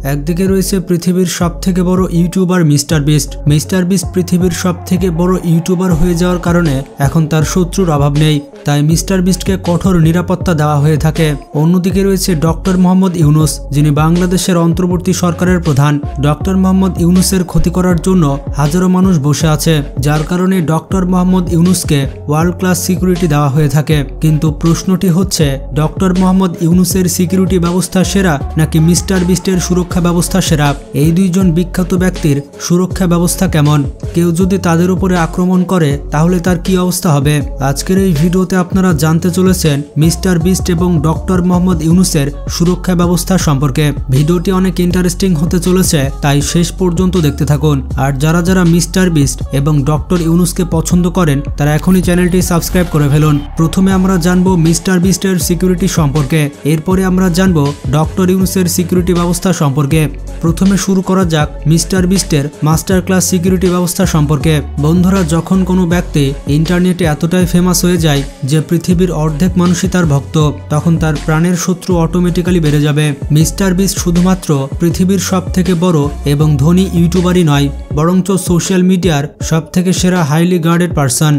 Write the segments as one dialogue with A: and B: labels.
A: একদিকে রয়েছে পৃথিবীর সবথেকে বড় YouTuber mister beast. Mister beast পৃথিবীর সবথেকে বড় ইউটিউবার হয়ে যাওয়ার কারণে এখন তার শত্রুর অভাব নেই, তাই মিস্টার বিস্টকে কঠোর নিরাপত্তা দেওয়া হয়ে থাকে। অন্যদিকে রয়েছে ডক্টর মোহাম্মদ ইউনুস, যিনি বাংলাদেশের অন্তর্বর্তী সরকারের প্রধান। ডক্টর মোহাম্মদ ইউনুসের ক্ষতি করার জন্য হাজারো মানুষ বসে আছে, যার কারণে ডক্টর মোহাম্মদ ইউনুসকে ওয়ার্ল্ড ক্লাস সিকিউরিটি দেওয়া হয়ে থাকে। কিন্তু প্রশ্নটি হচ্ছে, ডক্টর মোহাম্মদ ইউনুসের সিকিউরিটি ব্যবস্থা সেরা নাকি মিস্টার বিস্টের সুরক্ষা ব্যবস্থা সেরা? এই দুইজন বিখ্যাত ব্যক্তির সুরক্ষা ব্যবস্থা কেমন? কেউ যদি তাদের উপরে আক্রমণ করে তাহলে তার কি অবস্থা হবে? আজকের এই ভিডিওতে আপনারা জানতে চলেছেন মিস্টার বিস্ট এবং ডক্টর মোহাম্মদ ইউনুসের সুরক্ষা ব্যবস্থা সম্পর্কে। ভিডিওটি অনেক ইন্টারেস্টিং হতে চলেছে, তাই শেষ পর্যন্ত দেখতে থাকুন। আর যারা যারা মিস্টার বিস্ট এবং ডক্টর ইউনুসকে পছন্দ করেন তারা এখনই চ্যানেলটি সাবস্ক্রাইব করে ফেলুন। প্রথমে আমরা জানবো মিস্টার বিস্টের সিকিউরিটি সম্পর্কে, এরপরে আমরা জানবো ডক্টর ইউনুসের সিকিউরিটি ব্যবস্থা সম্পর্কে। প্রথমে শুরু করা যাক মিস্টার বিস্টের মাস্টার ক্লাস সিকিউরিটি ব্যবস্থা সম্পর্কে। বন্ধুরা, যখন কোনো ব্যক্তি ইন্টারনেটে এতটাই ফেমাস হয়ে যায় যে পৃথিবীর অর্ধেক মানুষই তার ভক্ত, তখন তার প্রাণের শত্রু অটোমেটিক্যালি বেড়ে যাবে। মিস্টার বিস্ট শুধুমাত্র পৃথিবীর সবথেকে বড় এবং ধনী ইউটিউবারই নয়, বরঞ্চ সোশ্যাল মিডিয়ার সবথেকে সেরা হাইলি গার্ডেড পারসন।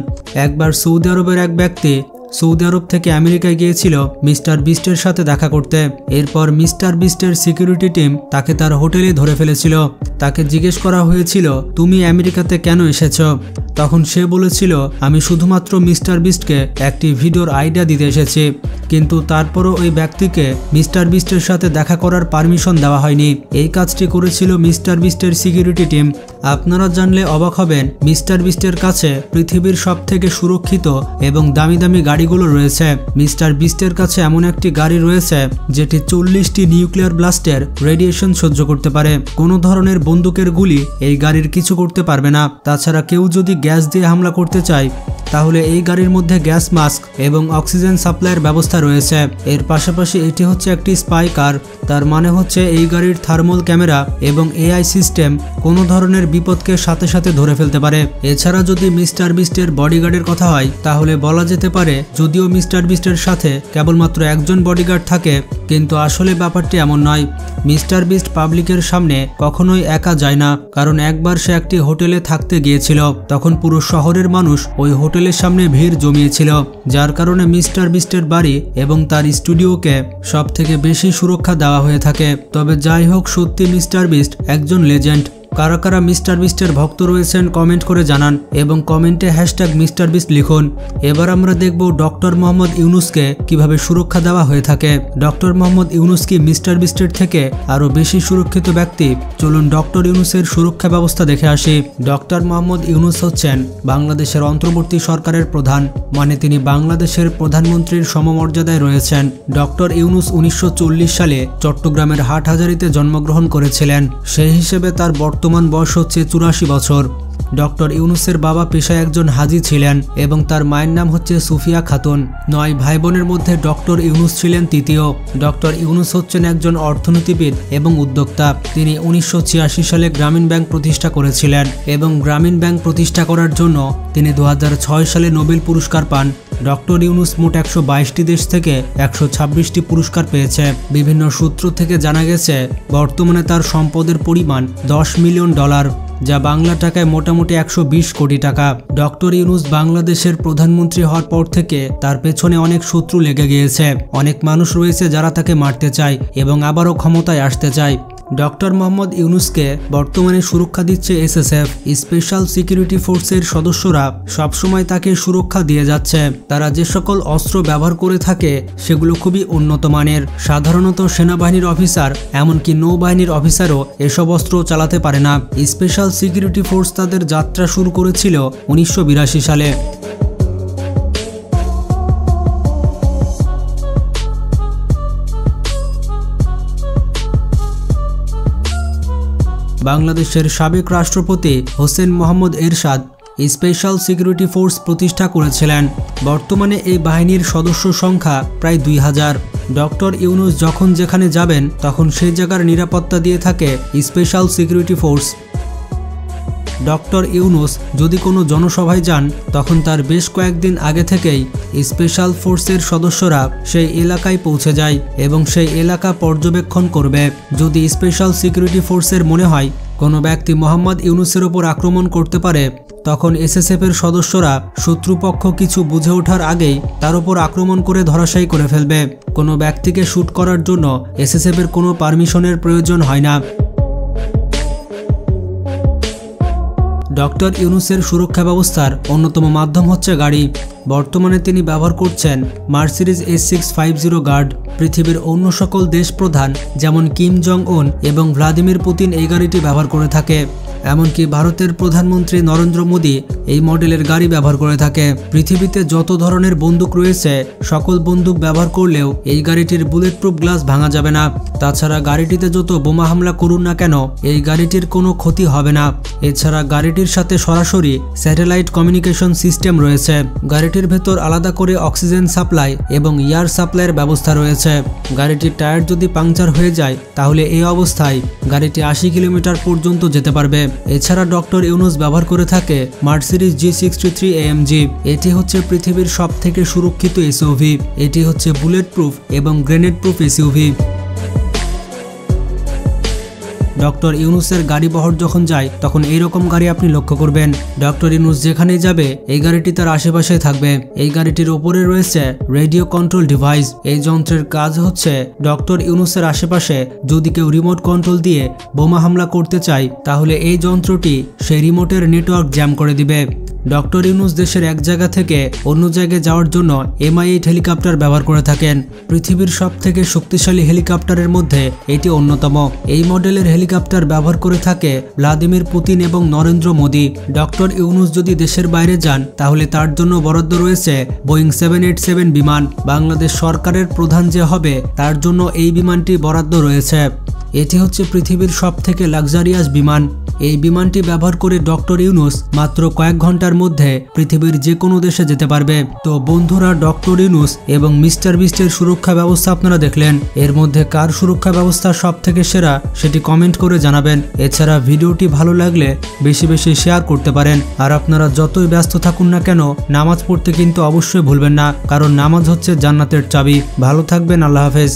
A: একবার সৌদি আরবের এক ব্যক্তি সৌদি আরব থেকে আমেরিকায় গিয়েছিল মিস্টার বিস্টের সাথে দেখা করতে। এরপর মিস্টার বিস্টের সিকিউরিটি টিম তাকে তার হোটেলে ধরে ফেলেছিল। তাকে জিজ্ঞেস করা হয়েছিল, তুমি আমেরিকাতে কেন এসেছো? তখন সে বলেছিল, আমি শুধুমাত্র মিস্টার বিস্টকে একটি ভিডিওর আইডিয়া দিতে এসেছি। কিন্তু তারপরও ওই ব্যক্তিকে মিস্টার বিস্টের সাথে দেখা করার পারমিশন দেওয়া হয়নি। এই কাজটি করেছিল মিস্টার বিস্টের সিকিউরিটি টিম। আপনারা জানলে অবাক হবেন, মিস্টার বিস্টের কাছে পৃথিবীর সবথেকে সুরক্ষিত এবং দামি দামি গাড়িগুলো রয়েছে। মিস্টার বিস্টের কাছে এমন একটি গাড়ি রয়েছে যেটি 40টি নিউক্লিয়ার ব্লাস্টের রেডিয়েশন সহ্য করতে পারে। কোনো ধরনের বন্দুকের গুলি এই গাড়ির কিছু করতে পারবে না। তাছাড়া কেউ যদি গ্যাস দিয়ে হামলা করতে চায় তাহলে এই গাড়ির মধ্যে গ্যাস মাস্ক এবং অক্সিজেন সাপ্লাইয়ের ব্যবস্থা রয়েছে। এর পাশাপাশি এটি হচ্ছে একটি স্পাই কার, তার মানে হচ্ছে এই গাড়ির থার্মাল ক্যামেরা এবং এআই সিস্টেম কোনো ধরনের বিপদকে সাথে সাথে ধরে ফেলতে পারে। এছাড়া যদি মিস্টার বিস্টের বডিগার্ডের কথা হয় তাহলে বলা যেতে পারে, যদিও মিস্টার বিস্টের সাথে কেবলমাত্র একজন বডিগার্ড থাকে, কিন্তু আসলে ব্যাপারটি এমন নয়। মিস্টার বিস্ট পাবলিকের সামনে কখনোই একা যায় না, কারণ একবার সে একটি হোটেলে থাকতে গিয়েছিল। তখন পুরো শহরের মানুষ ওই হোটেলের সামনে ভিড় জমিয়েছিল, যার কারণে মিস্টার বিস্টের বাড়ি এবং তার স্টুডিওকে সবথেকে বেশি সুরক্ষা দেওয়া হয়ে থাকে। তবে যাই হোক, সত্যি মিস্টার বিস্ট একজন লেজেন্ড। কারা কারা মিস্টার বিস্টের ভক্ত রয়েছেন কমেন্ট করে জানান এবং কমেন্টে হ্যাশট্যাগ মিস্টার বিস্ট লিখুন। এবার আমরা দেখব ডক্টর মোহাম্মদ ইউনুসকে কিভাবে সুরক্ষা দেওয়া হয়ে থাকে। ডক্টর মোহাম্মদ ইউনুস কি মিস্টার বিস্টের থেকে আরও বেশি সুরক্ষিত ব্যক্তি? চলুন ডক্টর ইউনুসের সুরক্ষা ব্যবস্থা দেখে আসি। ডক্টর মোহাম্মদ ইউনুস হচ্ছেন বাংলাদেশের অন্তর্বর্তী সরকারের প্রধান, মানে তিনি বাংলাদেশের প্রধানমন্ত্রীর সমমর্যাদায় রয়েছেন। ডক্টর ইউনুস 1940 সালে চট্টগ্রামের হাটহাজারীতে জন্মগ্রহণ করেছিলেন। সেই হিসেবে তার বর্তমান বয়স হচ্ছে 84 বছর। ডক্টর ইউনুসের বাবা পেশায় একজন হাজি ছিলেন এবং তার মায়ের নাম হচ্ছে সুফিয়া খাতুন। 9 ভাই বোনের মধ্যে ডক্টর ইউনুস ছিলেন তৃতীয়। ডক্টর ইউনুস হচ্ছেন একজন অর্থনীতিবিদ এবং উদ্যোক্তা। তিনি 1986 সালে গ্রামীণ ব্যাংক প্রতিষ্ঠা করেছিলেন এবং গ্রামীণ ব্যাংক প্রতিষ্ঠা করার জন্য তিনি 2006 সালে নোবেল পুরস্কার পান। ডক্টর ইউনুস মোট 122টি দেশ থেকে 126টি পুরস্কার পেয়েছে। বিভিন্ন সূত্র থেকে জানা গেছে বর্তমানে তার সম্পদের পরিমাণ $10 মিলিয়ন, যা বাংলা টাকায় মোটামুটি 120 কোটি টাকা। ডক্টর ইউনুস বাংলাদেশের প্রধানমন্ত্রী হওয়ার পর থেকে তার পেছনে অনেক শত্রু লেগে গিয়েছে। অনেক মানুষ রয়েছে যারা তাকে মারতে চায় এবং আবারও ক্ষমতায় আসতে চায়। ডক্টর মোহাম্মদ ইউনুসকে বর্তমানে সুরক্ষা দিচ্ছে এসএসএফ। স্পেশাল সিকিউরিটি ফোর্সের সদস্যরা সবসময় তাকে সুরক্ষা দিয়ে যাচ্ছে। তারা যে সকল অস্ত্র ব্যবহার করে থাকে সেগুলো খুবই উন্নত মানের। সাধারণত সেনাবাহিনীর অফিসার, এমনকি নৌবাহিনীর অফিসারও এসব অস্ত্র চালাতে পারে না। স্পেশাল সিকিউরিটি ফোর্স তাদের যাত্রা শুরু করেছিল 1982 সালে। বাংলাদেশের সাবেক রাষ্ট্রপতি হোসেন মোহাম্মদ এরশাদ স্পেশাল সিকিউরিটি ফোর্স প্রতিষ্ঠা করেছিলেন। বর্তমানে এই বাহিনীর সদস্য সংখ্যা প্রায় 2000। ডক্টর ইউনুস যখন যেখানে যাবেন তখন সেই জায়গার নিরাপত্তা দিয়ে থাকে special security force. Doctor Yunus যদি কোনো জনসভায় যান তখন তার বেশ কয়েকদিন আগে থেকেই স্পেশাল ফোর্সের সদস্যরা সেই এলাকায় পৌঁছে যায় এবং সেই এলাকা পর্যবেক্ষণ করবে। যদি স্পেশাল সিকিউরিটি ফোর্সের মনে হয় কোনো ব্যক্তি মোহাম্মদ ইউনুসের ওপর আক্রমণ করতে পারে, তখন এসএসএফের সদস্যরা শত্রুপক্ষ কিছু বুঝে ওঠার আগেই তার উপর আক্রমণ করে ধরাশায়ী করে ফেলবে। কোনো ব্যক্তিকে শ্যুট করার জন্য এসএসএফের কোনো পারমিশনের প্রয়োজন হয় না। ডক্টর ইউনুসের সুরক্ষা ব্যবস্থার অন্যতম মাধ্যম হচ্ছে গাড়ি। বর্তমানে তিনি ব্যবহার করছেন মার্সিডিজ S650 গার্ড। পৃথিবীর অন্য সকল দেশ প্রধান যেমন কিম জং উন এবং ভ্লাদিমির পুতিন এই গাড়িটি ব্যবহার করে থাকে। এমনকি ভারতের প্রধানমন্ত্রী নরেন্দ্র মোদী এই মডেলের গাড়ি ব্যবহার করে থাকে। পৃথিবীতে যত ধরনের বন্দুক রয়েছে সকল বন্দুক ব্যবহার করলেও এই গাড়িটির বুলেট প্রুফ গ্লাস ভাঙা যাবে না। তাছাড়া গাড়িটিতে যত বোমা হামলা করুন না কেন এই গাড়িটির কোনো ক্ষতি হবে না। এছাড়া গাড়িটির সাথে সরাসরি স্যাটেলাইট কমিউনিকেশন সিস্টেম রয়েছে। গাড়িটির ভেতর আলাদা করে অক্সিজেন সাপ্লাই এবং এয়ার সাপ্লাইয়ের ব্যবস্থা রয়েছে। গাড়িটির টায়ার যদি পাংচার হয়ে যায় তাহলে এই অবস্থায় গাড়িটি 80 কিলোমিটার পর্যন্ত যেতে পারবে। এছাড়া ডক্টর ইউনুস ব্যবহার করে থাকে মার্সিডিজ G63 AMG। এটি হচ্ছে পৃথিবীর সবথেকে সুরক্ষিত এসইউভি। এটি হচ্ছে বুলেট প্রুফ এবং গ্রেনেড প্রুফ এসইউভি। ডক্টর ইউনুসের গাড়ি বহর যখন যায় তখন এইরকম গাড়ি আপনি লক্ষ্য করবেন। ডক্টর ইউনুস যেখানেই যাবে এই গাড়িটি তার আশেপাশে থাকবে। এই গাড়িটির ওপরে রয়েছে রেডিও কন্ট্রোল ডিভাইস। এই যন্ত্রের কাজ হচ্ছে ডক্টর ইউনুসের আশেপাশে যদি কেউ রিমোট কন্ট্রোল দিয়ে বোমা হামলা করতে চায় তাহলে এই যন্ত্রটি সেই রিমোটের নেটওয়ার্ক জ্যাম করে দিবে। ডক্টর ইউনুস দেশের এক জায়গা থেকে অন্য জায়গায় যাওয়ার জন্য MI-8 হেলিকপ্টার ব্যবহার করে থাকেন। পৃথিবীর সবথেকে শক্তিশালী হেলিকপ্টারের মধ্যে এটি অন্যতম। এই মডেলের হেলিকপ্টার ব্যবহার করে থাকে ভ্লাদিমির পুতিন এবং নরেন্দ্র মোদী। ডক্টর ইউনুস যদি দেশের বাইরে যান তাহলে তার জন্য বরাদ্দ রয়েছে বোয়িং 787 বিমান। বাংলাদেশ সরকারের প্রধান যে হবে তার জন্য এই বিমানটি বরাদ্দ রয়েছে। এটি হচ্ছে পৃথিবীর সবথেকে লাক্সারিয়াস বিমান। এই বিমানটি ব্যবহার করে ডক্টর ইউনুস মাত্র কয়েক ঘন্টার মধ্যে পৃথিবীর যে কোনো দেশে যেতে পারবে। তো বন্ধুরা, ডক্টর ইউনুস এবং মিস্টার বিস্টের সুরক্ষা ব্যবস্থা আপনারা দেখলেন। এর মধ্যে কার সুরক্ষা ব্যবস্থা সবথেকে সেরা সেটি কমেন্ট করে জানাবেন। এছাড়া ভিডিওটি ভালো লাগলে বেশি বেশি শেয়ার করতে পারেন। আর আপনারা যতই ব্যস্ত থাকুন না কেন নামাজ পড়তে কিন্তু অবশ্যই ভুলবেন না, কারণ নামাজ হচ্ছে জান্নাতের চাবি। ভালো থাকবেন, আল্লাহ হাফেজ।